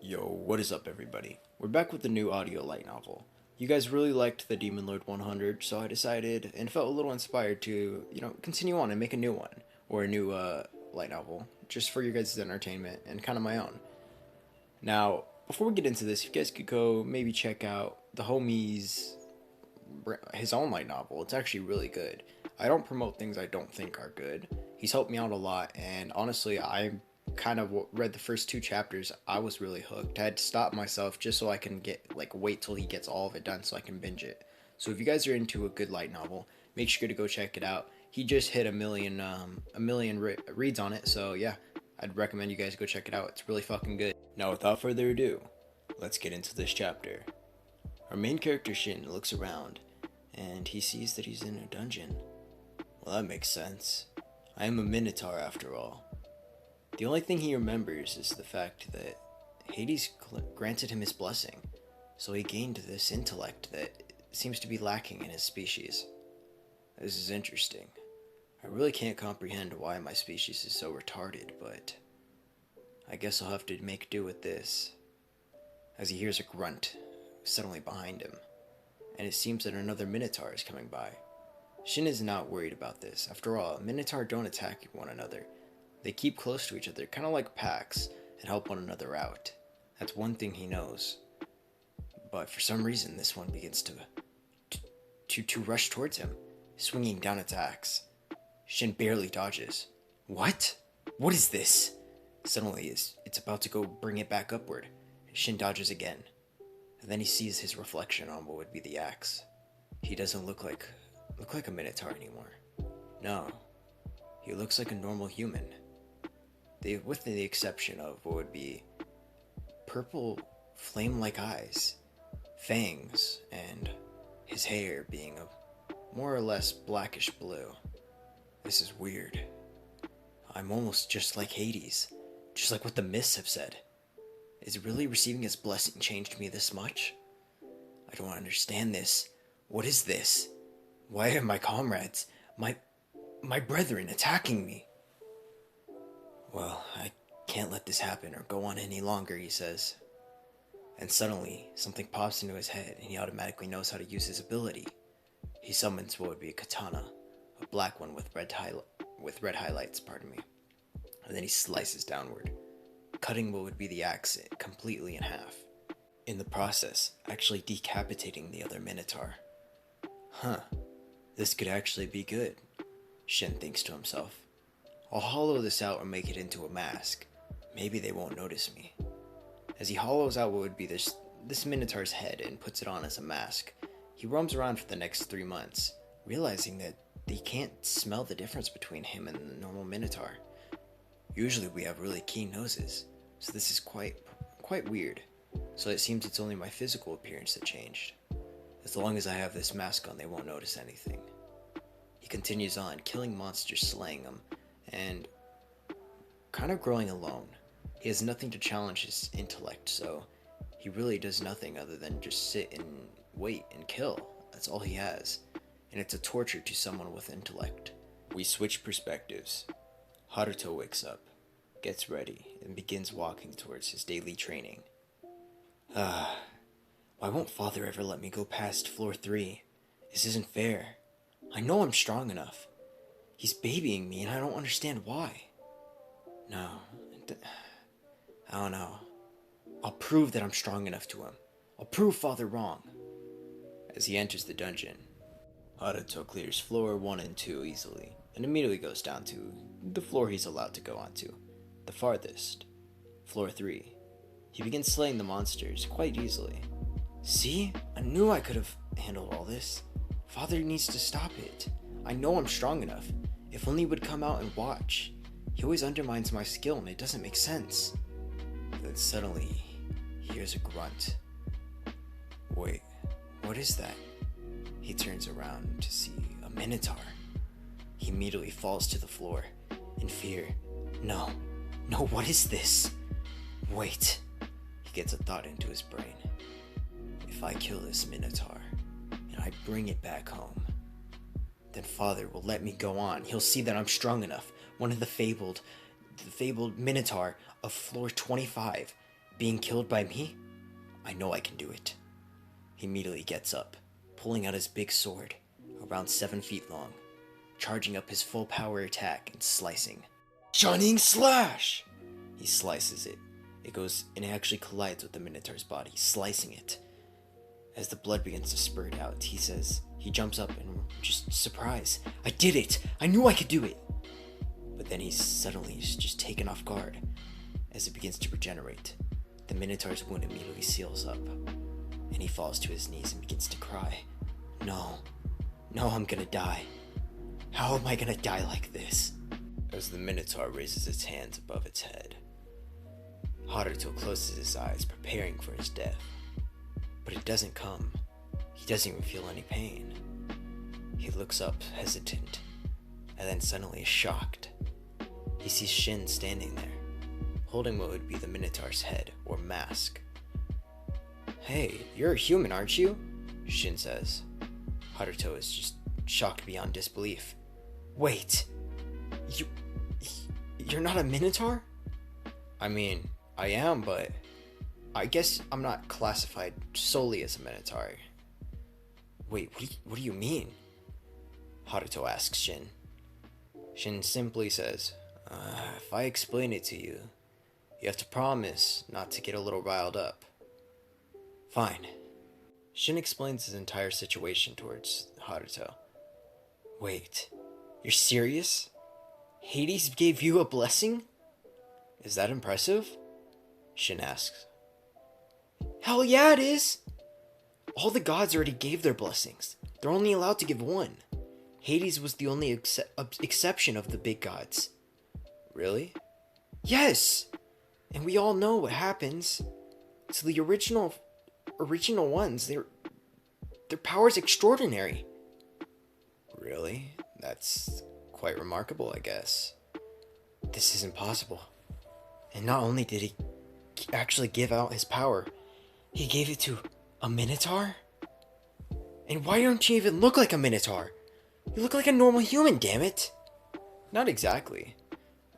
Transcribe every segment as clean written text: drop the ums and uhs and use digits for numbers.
Yo, what is up, everybody? We're back with the new audio light novel. You guys really liked the Demon Lord 100, so I decided and felt a little inspired to, continue on and make a new one, or a new light novel, just for your guys' entertainment and kind of my own. Now, before we get into this, you guys could go maybe check out the homie's his own light novel. It's actually really good. I don't promote things I don't think are good. He's helped me out a lot, and honestly, I kind of read the first two chapters. I was really hooked. I had to stop myself just so I can wait till he gets all of it done so I can binge it. So if you guys are into a good light novel, make sure to go check it out. He just hit a million reads on it, so yeah, I'd recommend you guys go check it out. It's really fucking good. Now, without further ado, let's get into this chapter. Our main character Shin looks around, and he sees that he's in a dungeon. Well, that makes sense. I am a Minotaur after all. The only thing he remembers is the fact that Hades granted him his blessing, so he gained this intellect that seems to be lacking in his species. This is interesting. I really can't comprehend why my species is so retarded, but I guess I'll have to make do with this. As he hears a grunt suddenly behind him, and it seems that another Minotaur is coming by. Shin is not worried about this. After all, Minotaur don't attack one another. They keep close to each other, kind of like packs, and help one another out. That's one thing he knows. But for some reason, this one begins to rush towards him, swinging down its axe. Shin barely dodges. What? What is this? Suddenly, it's about to go bring it back upward. Shin dodges again, and then he sees his reflection on what would be the axe. He doesn't look like a Minotaur anymore. No, he looks like a normal human. With the exception of what would be purple flame-like eyes, fangs, and his hair being a more or less blackish blue. This is weird. I'm almost just like Hades, just like what the myths have said. Is really receiving his blessing changed me this much? I don't understand this. What is this? Why are my comrades, my brethren attacking me? Well, I can't let this happen or go on any longer, he says. And suddenly, something pops into his head and he automatically knows how to use his ability. He summons what would be a katana, a black one with red highlights, and then he slices downward, cutting what would be the axe completely in half. In the process, actually decapitating the other Minotaur. Huh, this could actually be good, Shin thinks to himself. I'll hollow this out and make it into a mask. Maybe they won't notice me. As he hollows out what would be this Minotaur's head and puts it on as a mask, he roams around for the next 3 months, realizing that they can't smell the difference between him and the normal Minotaur. Usually we have really keen noses, so this is quite weird. So it seems it's only my physical appearance that changed. As long as I have this mask on, they won't notice anything. He continues on, killing monsters, slaying them, and kind of growing alone. He has nothing to challenge his intellect, so he really does nothing other than just sit and wait and kill. That's all he has, and it's a torture to someone with intellect. We switch perspectives. Haruto wakes up, gets ready, and begins walking towards his daily training. Why won't Father ever let me go past floor 3? This isn't fair. I know I'm strong enough. He's babying me and I don't understand why. No, I don't know. I'll prove that I'm strong enough to him. I'll prove Father wrong. As he enters the dungeon, Haruto clears floor 1 and 2 easily, and immediately goes down to the floor he's allowed to go onto, the farthest, floor 3. He begins slaying the monsters quite easily. See? I knew I could have handled all this. Father needs to stop it. I know I'm strong enough. If only he would come out and watch. He always undermines my skill and it doesn't make sense. Then suddenly, he hears a grunt. Wait, what is that? He turns around to see a Minotaur. He immediately falls to the floor, in fear. No, what is this? Wait. He gets a thought into his brain. If I kill this Minotaur, and I bring it back home, then Father will let me go on. He'll see that I'm strong enough. One of the fabled Minotaur of floor 25. Being killed by me? I know I can do it. He immediately gets up, pulling out his big sword, around 7 feet long, charging up his full power attack and slicing. Shining Slash! He slices it. It goes and it actually collides with the Minotaur's body, slicing it. As the blood begins to spurt out, he jumps up and just surprised. I did it! I knew I could do it! But then he's suddenly just taken off guard. As it begins to regenerate, the Minotaur's wound immediately seals up, and he falls to his knees and begins to cry. No, I'm gonna die. How am I gonna die like this? As the Minotaur raises its hands above its head, Haruto closes his eyes, preparing for his death. But it doesn't come. He doesn't even feel any pain. He looks up, hesitant, and then suddenly is shocked. He sees Shin standing there, holding what would be the Minotaur's head, or mask. Hey, you're a human, aren't you? Shin says. Haruto is just shocked beyond disbelief. Wait, you're not a Minotaur? I mean, I am, but I guess I'm not classified solely as a Minotaur. Wait, what do you mean? Haruto asks Shin. Shin simply says, if I explain it to you, you have to promise not to get a little riled up. Fine. Shin explains his entire situation towards Haruto. Wait, you're serious? Hades gave you a blessing? Is that impressive? Shin asks. Hell yeah, it is! All the gods already gave their blessings. They're only allowed to give one. Hades was the only exception of the big gods. Really? Yes! And we all know what happens. So the original ones, their power's extraordinary. Really? That's quite remarkable, I guess. This isn't possible. And not only did he actually give out his power, he gave it to a Minotaur? And why don't you even look like a Minotaur? You look like a normal human, damn it! Not exactly.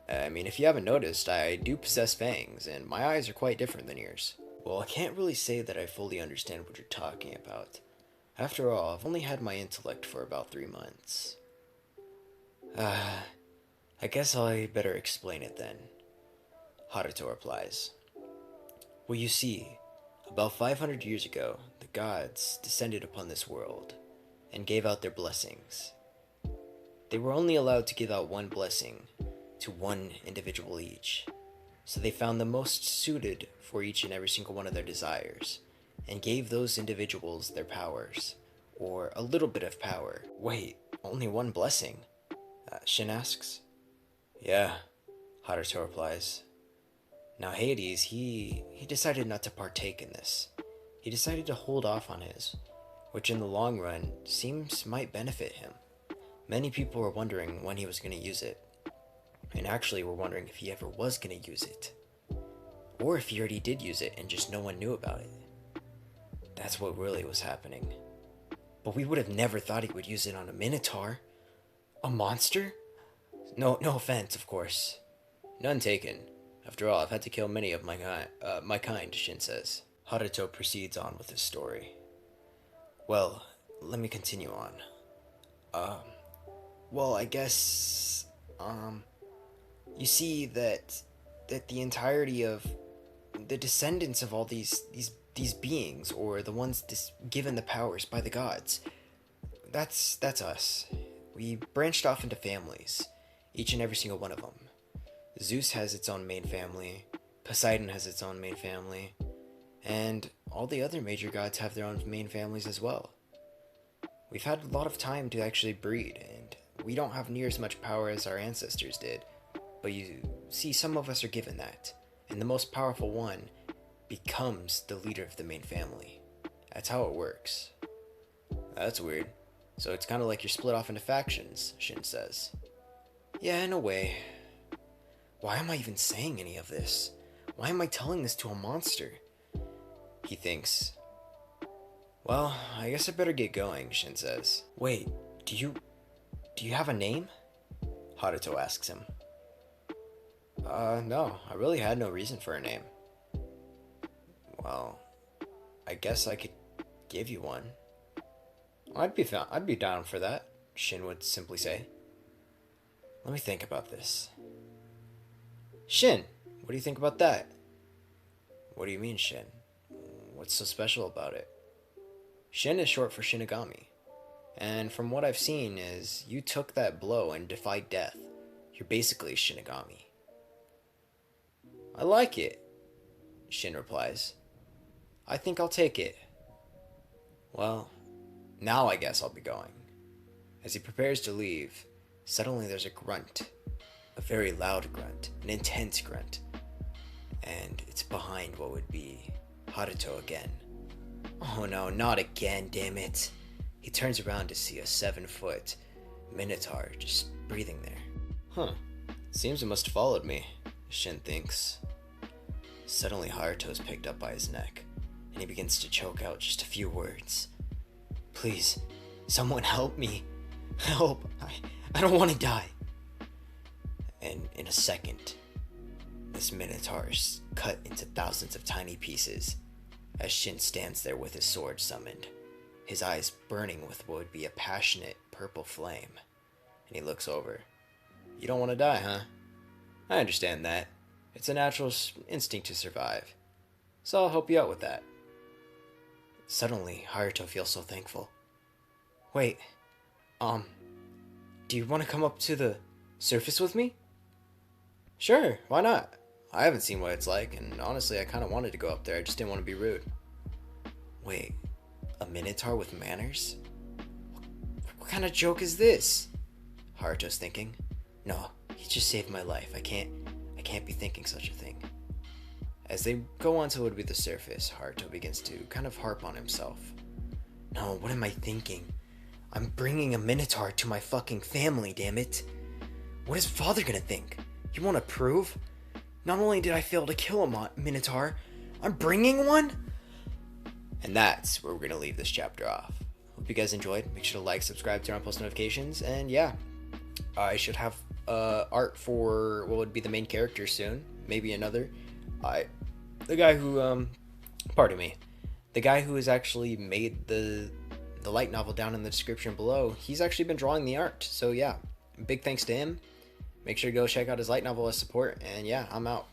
I mean, if you haven't noticed, I do possess fangs, and my eyes are quite different than yours. Well, I can't really say that I fully understand what you're talking about. After all, I've only had my intellect for about 3 months. I guess I better explain it then. Haruto replies. Well, you see, about 500 years ago, the gods descended upon this world and gave out their blessings. They were only allowed to give out one blessing to one individual each, so they found the most suited for each and every single one of their desires, and gave those individuals their powers, or a little bit of power. Wait, only one blessing? Shin asks. Yeah, Haruto replies. Now Hades, he decided not to partake in this. He decided to hold off on his, which in the long run seems might benefit him. Many people were wondering when he was going to use it, and actually were wondering if he ever was going to use it, or if he already did use it and just no one knew about it. That's what really was happening. But we would have never thought he would use it on a Minotaur. A monster? No offense, of course. None taken. After all, I've had to kill many of my kind, Shin says. Haruto proceeds on with his story. Well, let me continue on. Well, I guess, you see that the entirety of the descendants of all these beings, or the ones given the powers by the gods, that's us. We branched off into families, each and every single one of them. Zeus has its own main family, Poseidon has its own main family, and all the other major gods have their own main families as well. We've had a lot of time to actually breed, and we don't have near as much power as our ancestors did, but you see, some of us are given that, and the most powerful one becomes the leader of the main family. That's how it works. That's weird. So it's kind of like you're split off into factions, Shin says. Yeah, in a way. Why am I even saying any of this? Why am I telling this to a monster? He thinks. Well, I guess I better get going, Shin says. Wait, do you have a name? Haruto asks him. No, I really had no reason for a name. I guess I could give you one. I'd be down for that, Shin would simply say. Let me think about this. Shin, what do you think about that? What do you mean, Shin? What's so special about it? Shin is short for Shinigami. And from what I've seen is you took that blow and defied death. You're basically a Shinigami. I like it, Shin replies. I think I'll take it. Well, now I guess I'll be going. As he prepares to leave, suddenly there's a grunt. A very loud grunt, an intense grunt. And it's behind what would be Haruto again. Oh no, not again, damn it. He turns around to see a 7-foot Minotaur just breathing there. Huh, seems it must have followed me, Shin thinks. Suddenly Haruto's picked up by his neck, and he begins to choke out just a few words. Please, someone help me. Help, I don't want to die. And in a second, this Minotaur is cut into thousands of tiny pieces as Shin stands there with his sword summoned, his eyes burning with what would be a passionate purple flame. And he looks over. You don't want to die, huh? I understand that. It's a natural instinct to survive. So I'll help you out with that. Suddenly, Haruto feels so thankful. Wait, do you want to come up to the surface with me? Sure, why not? I haven't seen what it's like, and honestly, I kind of wanted to go up there. I just didn't want to be rude. Wait, a Minotaur with manners? What kind of joke is this? Haruto's thinking. No, he just saved my life. I can't be thinking such a thing. As they go on to what would be the surface, Haruto begins to kind of harp on himself. No, what am I thinking? I'm bringing a Minotaur to my fucking family, damn it. What is father gonna think? You won't approve? Not only did I fail to kill a Minotaur, I'm bringing one? And that's where we're going to leave this chapter off. Hope you guys enjoyed. Make sure to like, subscribe, turn on post notifications, and yeah, I should have art for what would be the main character soon. Maybe another. The guy who, the guy who has actually made the light novel down in the description below, he's actually been drawing the art. So yeah, big thanks to him. Make sure to go check out his light novel as support, and yeah, I'm out.